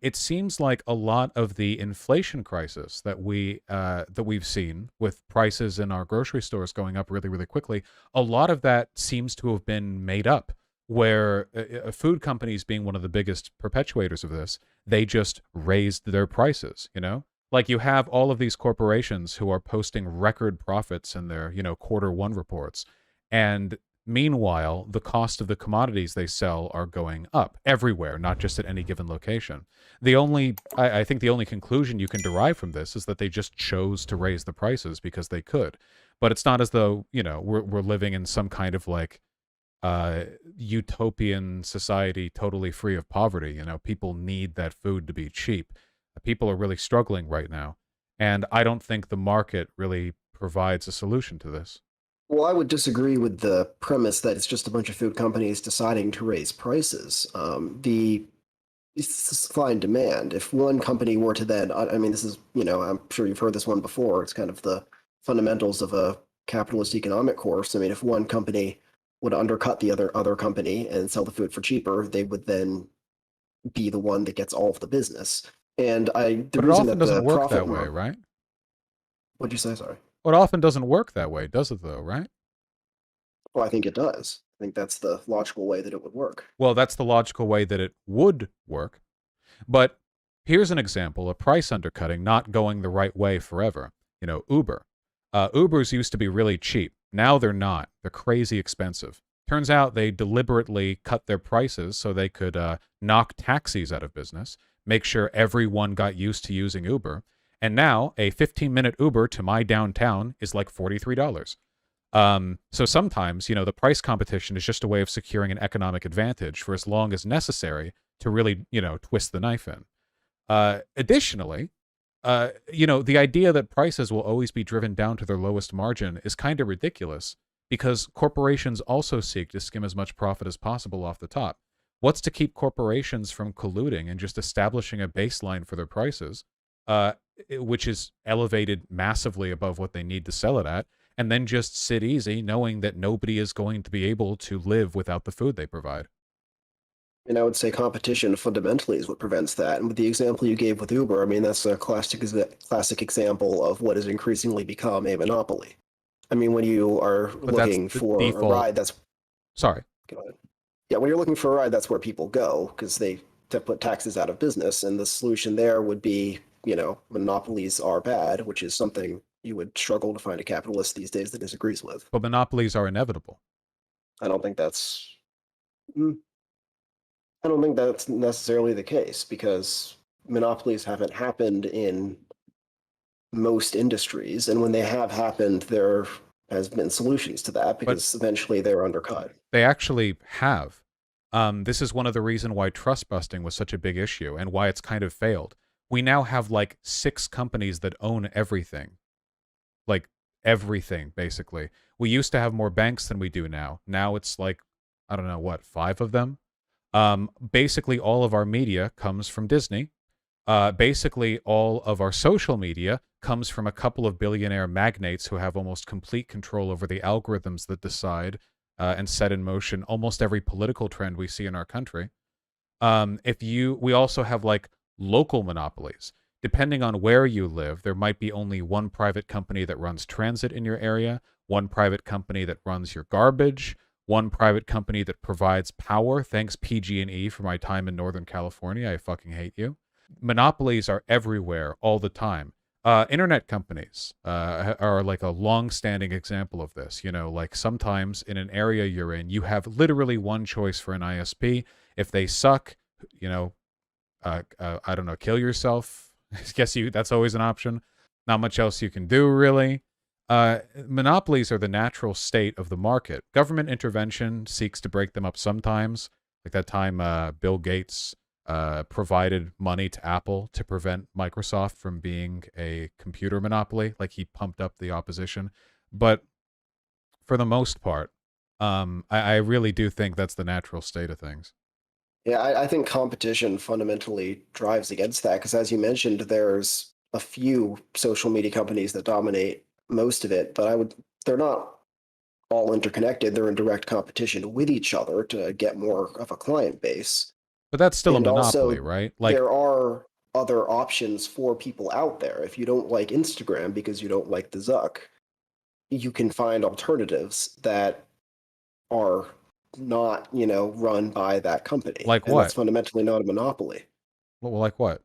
it seems like a lot of the inflation crisis that we've seen with prices in our grocery stores going up really, really quickly, a lot of that seems to have been made up. Where food companies, being one of the biggest perpetuators of this, they just raised their prices. Like you have all of these corporations who are posting record profits in their quarter one reports, and meanwhile, the cost of the commodities they sell are going up everywhere, not just at any given location. I think the only conclusion you can derive from this is that they just chose to raise the prices because they could. But it's not as though, we're living in some kind of like utopian society totally free of poverty. People need that food to be cheap. People are really struggling right now. And I don't think the market really provides a solution to this. Well, I would disagree with the premise that it's just a bunch of food companies deciding to raise prices. It's supply and demand. If one company were to then, I mean, this is, I'm sure you've heard this one before. It's kind of the fundamentals of a capitalist economic course. I mean, if one company would undercut the other company and sell the food for cheaper, they would then be the one that gets all of the business. And the But it reason often that doesn't the work profit that way, right? what'd you say? Sorry. Well, it often doesn't work that way, does it though, right? Well, I think it does. I think that's the logical way that it would work. Well, that's the logical way that it would work. But here's an example of price undercutting not going the right way forever. Uber. Ubers used to be really cheap. Now they're not. They're crazy expensive. Turns out they deliberately cut their prices so they could knock taxis out of business, make sure everyone got used to using Uber. And now a 15-minute Uber to my downtown is like $43. So sometimes, the price competition is just a way of securing an economic advantage for as long as necessary to really, twist the knife in. Additionally, the idea that prices will always be driven down to their lowest margin is kind of ridiculous because corporations also seek to skim as much profit as possible off the top. What's to keep corporations from colluding and just establishing a baseline for their prices, which is elevated massively above what they need to sell it at, and then just sit easy knowing that nobody is going to be able to live without the food they provide? And I would say competition fundamentally is what prevents that. And with the example you gave with Uber, I mean, that's a classic example of what has increasingly become a monopoly. I mean, when you are But that's looking the for a default. ride, that's Sorry. go ahead. Yeah, when you're looking for a ride, that's where people go because they to put taxes out of business. And the solution there would be, monopolies are bad, which is something you would struggle to find a capitalist these days that disagrees with. But monopolies are inevitable. I don't think that's mm, I don't think that's necessarily the case because monopolies haven't happened in most industries, and when they have happened, there has been solutions to that But because eventually they're undercut. they actually have. This is one of the reasons why trust busting was such a big issue and why it's kind of failed. We now have like 6 companies that own everything. Like everything, basically. We used to have more banks than we do now. Now it's like, I don't know what, 5 of them? Basically, all of our media comes from Disney. Basically, all of our social media comes from a couple of billionaire magnates who have almost complete control over the algorithms that decide and set in motion almost every political trend we see in our country. We also have like local monopolies. Depending on where you live, there might be only one private company that runs transit in your area, one private company that runs your garbage, one private company that provides power. Thanks PG&E for my time in Northern California. I fucking hate you. Monopolies are everywhere all the time. Internet companies are like a long-standing example of this. Like sometimes in an area you're in, you have literally one choice for an ISP. If they suck, I don't know, kill yourself. I guess that's always an option. Not much else you can do, really. Monopolies are the natural state of the market. Government intervention seeks to break them up sometimes. Like that time Bill Gates provided money to Apple to prevent Microsoft from being a computer monopoly. Like he pumped up the opposition. But for the most part, I really do think that's the natural state of things. Yeah, I think competition fundamentally drives against that because, as you mentioned, there's a few social media companies that dominate most of it, but they're not all interconnected. They're in direct competition with each other to get more of a client base. But that's still a And monopoly, also, right? Like, there are other options for people out there. If you don't like Instagram because you don't like the Zuck, you can find alternatives that are not, run by that company. like And that's what? fundamentally not a monopoly. Well, like what?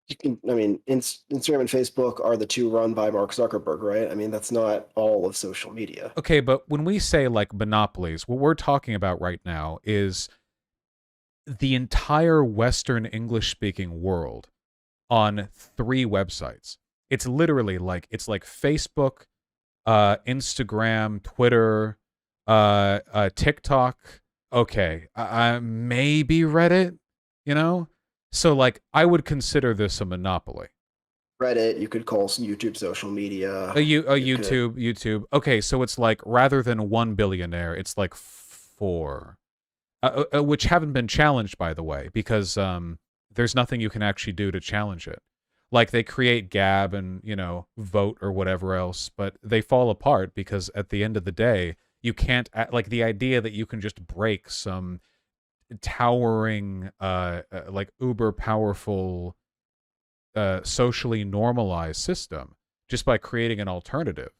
You can, I mean, Instagram and Facebook are the two run by Mark Zuckerberg, right? I mean, that's not all of social media. Okay, but when we say like monopolies, what we're talking about right now is the entire Western English speaking world on 3 websites. It's literally like Facebook, Instagram, Twitter, TikTok. Okay, maybe Reddit. You know, so like I would consider this a monopoly. Reddit, you could call YouTube social media. A You could, YouTube. Okay, so it's like rather than 1 billionaire, it's like 4, which haven't been challenged, by the way, because there's nothing you can actually do to challenge it. Like they create Gab and Vote or whatever else, but they fall apart because at the end of the day, you can't like the idea that you can just break some towering, like uber powerful, socially normalized system just by creating an alternative.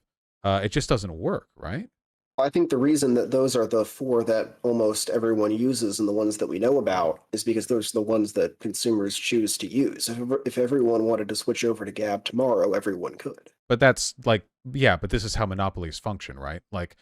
It just doesn't work, right? I think the reason that those are the 4 that almost everyone uses and the ones that we know about is because those are the ones that consumers choose to use. If everyone wanted to switch over to Gab tomorrow, everyone could. But that's like, yeah, but this is how monopolies function, right? Like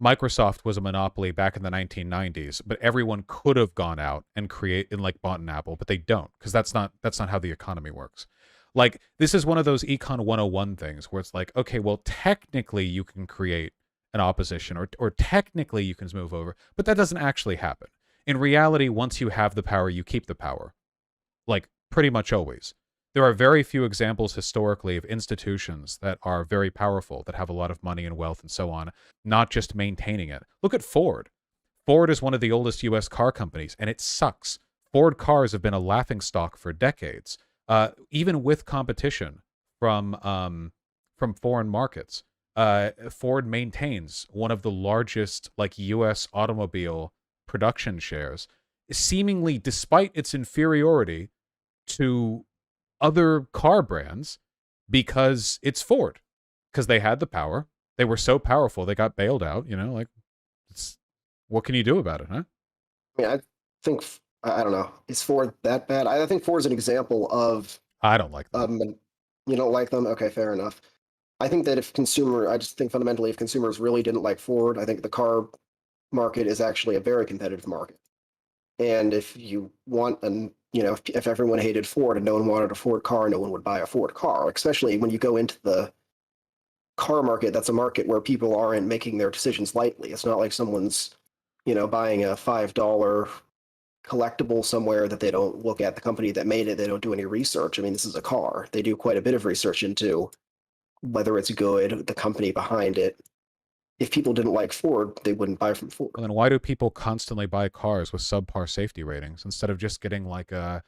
Microsoft was a monopoly back in the 1990s, but everyone could have gone out and like bought an Apple, but they don't because that's not how the economy works. Like this is one of those Econ 101 things where it's like, okay, well, technically you can create an opposition or technically you can move over, but that doesn't actually happen. In reality, once you have the power, you keep the power. Like pretty much always. There are very few examples historically of institutions that are very powerful, that have a lot of money and wealth and so on, not just maintaining it. Look at Ford. Ford is one of the oldest US car companies, and it sucks. Ford cars have been a laughingstock for decades, even with competition from foreign markets. Ford maintains one of the largest like U.S. automobile production shares, seemingly despite its inferiority to other car brands because it's Ford, because they had the power. They were so powerful they got bailed out. Like what can you do about it, huh? I mean, I think, I don't know, is Ford that bad? I think Ford's an example of, I don't like them. you don't like them? Okay, fair enough. I think that I just think fundamentally, if consumers really didn't like Ford, I think the car market is actually a very competitive market. And if you want if everyone hated Ford and no one wanted a Ford car, no one would buy a Ford car, especially when you go into the car market. That's a market where people aren't making their decisions lightly. It's not like someone's, buying a $5 collectible somewhere that they don't look at the company that made it. They don't do any research. I mean, this is a car. They do quite a bit of research into whether it's good, the company behind it. If people didn't like Ford, they wouldn't buy from Ford. Well, then why do people constantly buy cars with subpar safety ratings instead of just getting like a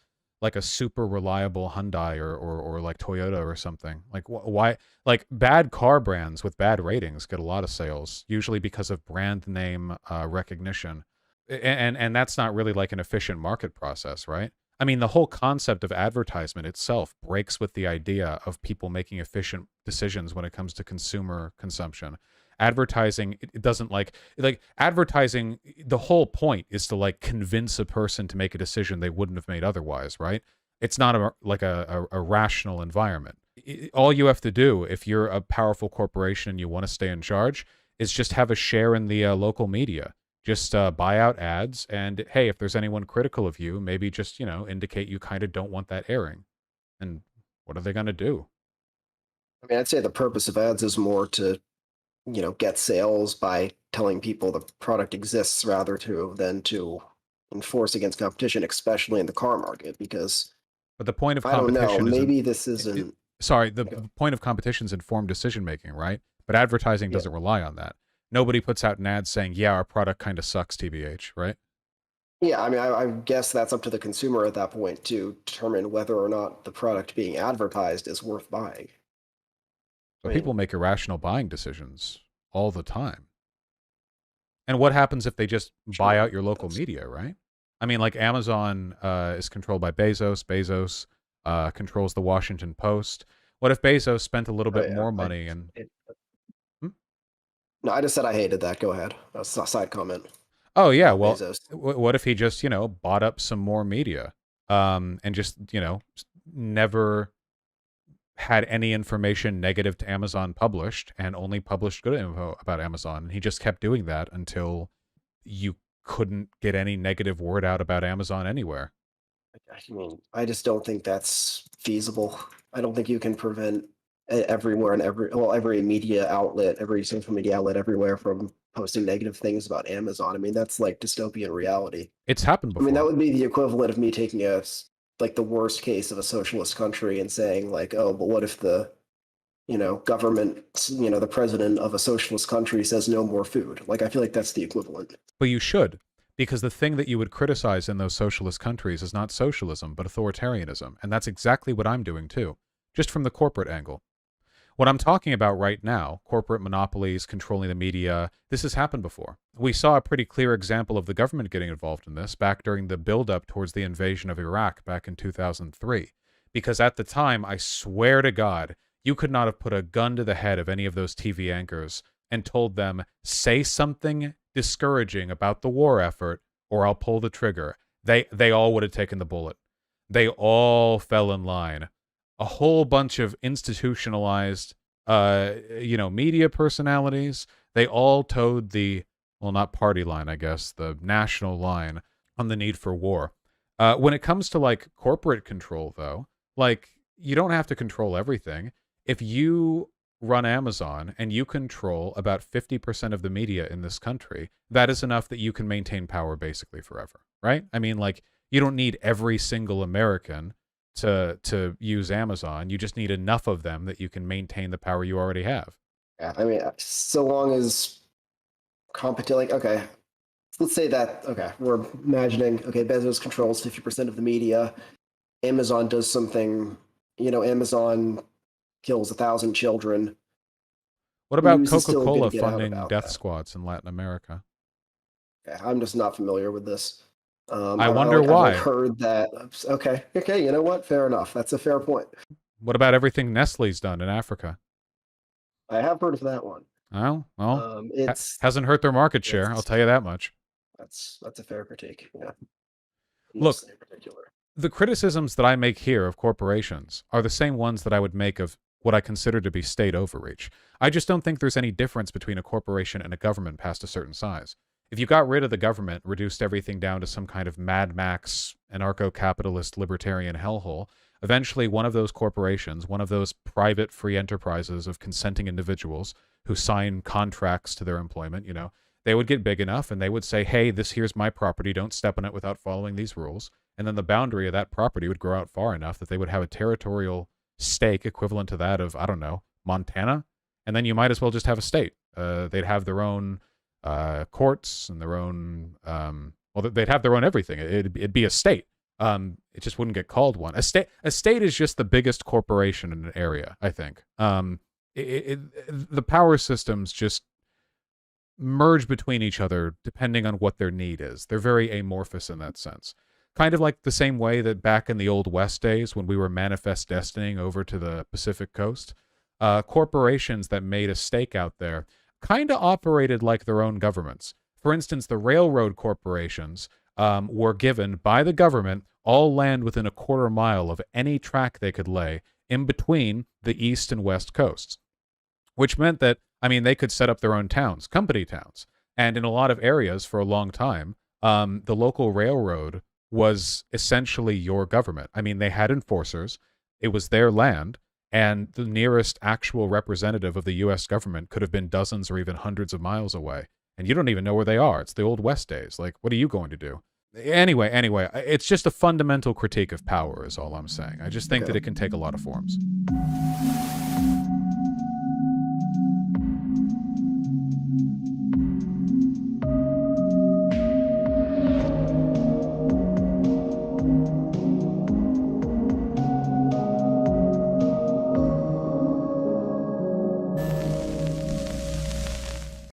super reliable Hyundai or like Toyota or something? Like why like bad car brands with bad ratings get a lot of sales, usually because of brand name recognition. And that's not really like an efficient market process, right? I mean, the whole concept of advertisement itself breaks with the idea of people making efficient decisions when it comes to consumer consumption. Advertising, it doesn't like advertising. The whole point is to like convince a person to make a decision they wouldn't have made otherwise, right? It's not a rational environment. All you have to do if you're a powerful corporation and you want to stay in charge is just have a share in the local media. Just buy out ads, and hey, if there's anyone critical of you, maybe just indicate you kind of don't want that airing. And what are they going to do? I mean, I'd say the purpose of ads is more to, get sales by telling people the product exists rather than to enforce against competition, especially in the car market. Because But the point of I don't know, competition isn't. maybe this isn't. Sorry, the point of competition is informed decision making, right? But advertising Yeah, doesn't rely on that. Nobody puts out an ad saying, "Yeah, our product kind of sucks," tbh, right? yeah. I mean, I guess that's up to the consumer at that point to determine whether or not the product being advertised is worth buying. I But mean, people make irrational buying decisions all the time. And what happens if they just buy sure, out your local that's media, right? I mean, like Amazon is controlled by Bezos. Bezos controls the Washington Post. What if Bezos spent a little Oh, bit yeah. more money and hmm? No, I just said I hated that. Go ahead. That's a side comment Oh yeah, about well, Bezos. what if he just, bought up some more media, and just, never had any information negative to Amazon published and only published good info about Amazon. And he just kept doing that until you couldn't get any negative word out about Amazon anywhere. I mean, I just don't think that's feasible. I don't think you can prevent everywhere and every media outlet, every social media outlet everywhere from posting negative things about Amazon. I mean, that's like dystopian reality. It's happened I mean, that before. would be the equivalent of me taking like the worst case of a socialist country and saying like, oh, but what if the government, the president of a socialist country says no more food? Like, I feel like that's the equivalent. But you should, because the thing that you would criticize in those socialist countries is not socialism, but authoritarianism. And that's exactly what I'm doing too, just from the corporate angle. What I'm talking about right now, corporate monopolies, controlling the media, this has happened before. We saw a pretty clear example of the government getting involved in this back during the buildup towards the invasion of Iraq back in 2003. Because at the time, I swear to God, you could not have put a gun to the head of any of those TV anchors and told them, say something discouraging about the war effort or I'll pull the trigger. They all would have taken the bullet. They all fell in line. A whole bunch of institutionalized, media personalities. They all towed the, well, not party line, I guess, the national line on the need for war. When it comes to like corporate control, though, like you don't have to control everything. If you run Amazon and you control about 50% of the media in this country, that is enough that you can maintain power basically forever, right? I mean, like you don't need every single American to use Amazon. You just need enough of them that you can maintain the power you already have. Yeah, I mean, so long as competent, like, okay, let's say that, okay, we're imagining, okay, Bezos controls 50% of the media. Amazon does something, Amazon kills 1,000 children. What about News is still going to Coca-Cola get out funding about death that. squads in Latin America? Okay, I'm just not familiar with this. I wonder I've like why. heard that. Okay, you know what? Fair enough. That's a fair point. What about everything Nestle's done in Africa? I have heard of that one. Well, It's hasn't hurt their market share, I'll it's tell you that much. that's a fair critique. Yeah, Look, Nestle in particular. the criticisms that I make here of corporations are the same ones that I would make of what I consider to be state overreach. I just don't think there's any difference between a corporation and a government past a certain size. If you got rid of the government, reduced everything down to some kind of Mad Max, anarcho-capitalist, libertarian hellhole, eventually one of those corporations, one of those private free enterprises of consenting individuals who sign contracts to their employment, they would get big enough and they would say, hey, this here's my property, don't step on it without following these rules. And then the boundary of that property would grow out far enough that they would have a territorial stake equivalent to that of, I don't know, Montana. And then you might as well just have a state. They'd have their own courts and their own, they'd have their own everything. It'd be a state. It just wouldn't get called one. A state is just the biggest corporation in an area, I think. The power systems just merge between each other depending on what their need is. They're very amorphous in that sense. Kind of like the same way that back in the Old West days when we were manifest destining over to the Pacific coast, corporations that made a stake out there kind of operated like their own governments. For instance, the railroad corporations were given by the government all land within a quarter mile of any track they could lay in between the east and west coasts, which meant that, they could set up their own towns, company towns. And in a lot of areas for a long time, the local railroad was essentially your government. They had enforcers. It was their land. And the nearest actual representative of the U.S. government could have been dozens or even hundreds of miles away. And you don't even know where they are. It's the Old West days. Like, what are you going to do? Anyway, it's just a fundamental critique of power is all I'm saying. I just think that it can take a lot of forms.